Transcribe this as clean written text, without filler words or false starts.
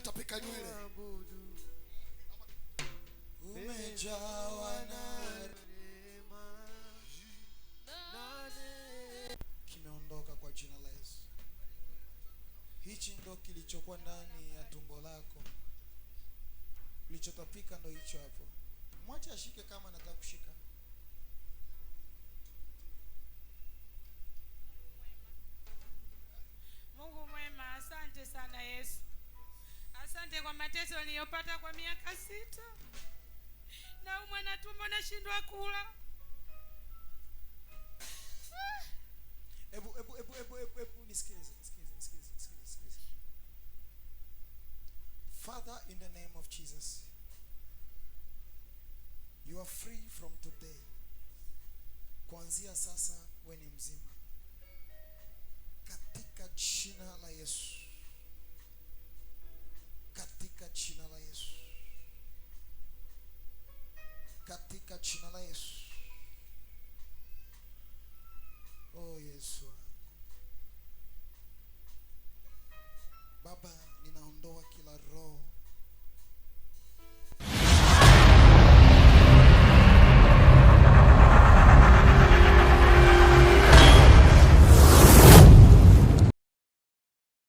unatapika nywele. Umejawa na rehema, kimeondoka kwa jina la Yesu. Hichi ndo kilichokuwa ndani ya tumbo lako, kilichotapika ndo hicho hapo. Mwache ashike kama anataka kushika. Mungu mwema, asante sana Yesu. Asante kwa mateso niliyopata kwa miaka 6. Naumwa na tumbo, nashindwa kula. Ebu nisikilize. Father, in the name of Jesus, you are free from today. Kuanzia sasa wewe ni mzima, katika jina la Yesu, katika jina la Yesu, katika jina la Yesu. Oh Yesu.